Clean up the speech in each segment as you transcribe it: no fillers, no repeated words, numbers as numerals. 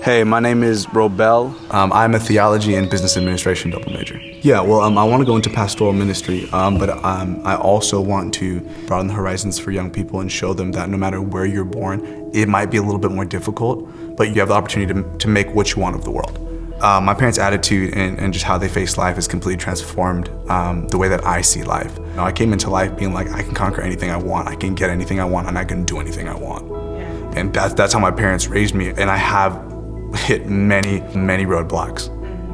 Hey, my name is Robell. I'm a theology and business administration double major. Yeah, well, I want to go into pastoral ministry, but I also want to broaden the horizons for young people and show them that no matter where you're born, it might be a little bit more difficult, but you have the opportunity to make what you want of the world. My parents' attitude and just how they face life has completely transformed the way that I see life. I came into life being like, I can conquer anything I want, I can get anything I want, and I can do anything I want. Yeah. And that's how my parents raised me, and I have hit many roadblocks,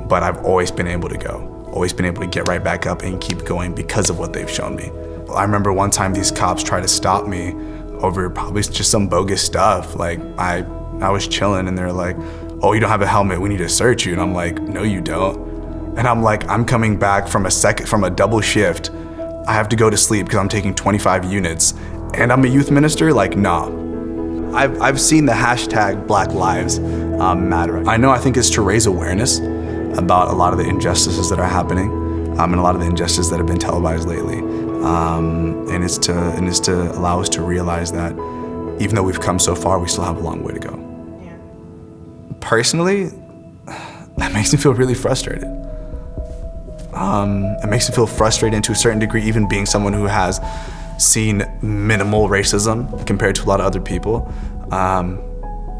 but I've always been able to go, always been able to get right back up and keep going because of what they've shown me. I remember one time these cops tried to stop me over probably just some bogus stuff. Like I was chilling and they're like, oh, you don't have a helmet, we need to search you. And I'm like, no, you don't. And I'm like, I'm coming back from a double shift. I have to go to sleep because I'm taking 25 units and I'm a youth minister, like, nah. I've seen the hashtag Black Lives Matter. I think it's to raise awareness about a lot of the injustices that are happening and a lot of the injustices that have been televised lately. And it's to allow us to realize that even though we've come so far, we still have a long way to go. Yeah. Personally, that makes me feel really frustrated. It makes me feel frustrated to a certain degree, even being someone who has seen minimal racism compared to a lot of other people.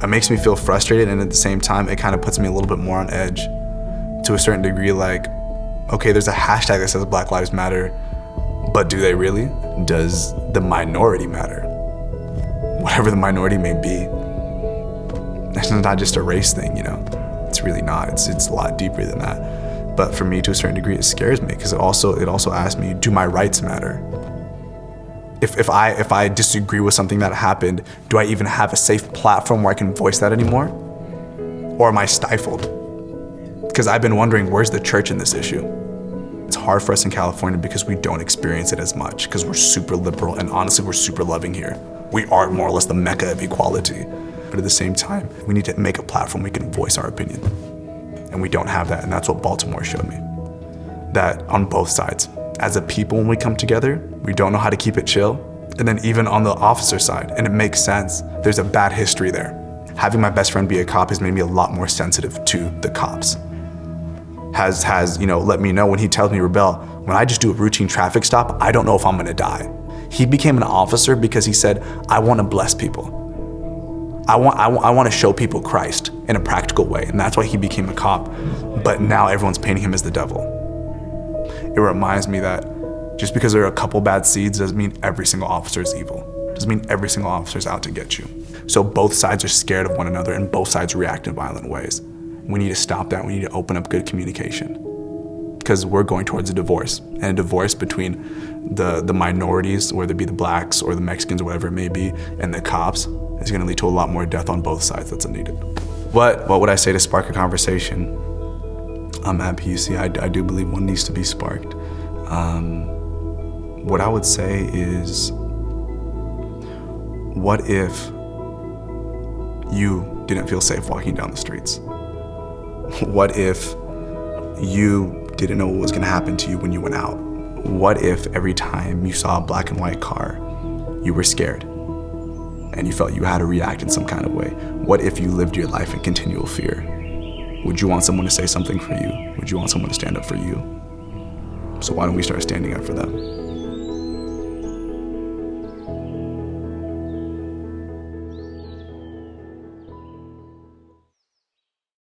It makes me feel frustrated, and at the same time, it kind of puts me a little bit more on edge to a certain degree, like, okay, there's a hashtag that says Black Lives Matter, but do they really? Does the minority matter? Whatever the minority may be. It's not just a race thing, It's really not. It's a lot deeper than that. But for me, to a certain degree, it scares me because it also asks me, do my rights matter? If I disagree with something that happened, do I even have a safe platform where I can voice that anymore? Or am I stifled? Because I've been wondering, where's the church in this issue? It's hard for us in California because we don't experience it as much, because we're super liberal, and honestly, we're super loving here. We are more or less the mecca of equality. But at the same time, we need to make a platform we can voice our opinion. And we don't have that, and that's what Baltimore showed me. That on both sides. As a people, when we come together, we don't know how to keep it chill. And then even on the officer side, and it makes sense, there's a bad history there. Having my best friend be a cop has made me a lot more sensitive to the cops. Has let me know when he tells me, Robell, when I just do a routine traffic stop, I don't know if I'm gonna die. He became an officer because he said, I wanna bless people. I want to show people Christ in a practical way, and that's why he became a cop. But now everyone's painting him as the devil. It reminds me that just because there are a couple bad seeds doesn't mean every single officer is evil. Doesn't mean every single officer is out to get you. So both sides are scared of one another and both sides react in violent ways. We need to stop that. We need to open up good communication, because we're going towards a divorce, and a divorce between the minorities, whether it be the blacks or the Mexicans or whatever it may be, and the cops is going to lead to a lot more death on both sides that's unneeded. What would I say to spark a conversation? At PUC, I do believe one needs to be sparked. What I would say is, what if you didn't feel safe walking down the streets? What if you didn't know what was gonna happen to you when you went out? What if every time you saw a black and white car, you were scared and you felt you had to react in some kind of way? What if you lived your life in continual fear? Would you want someone to say something for you? Would you want someone to stand up for you? So why don't we start standing up for them?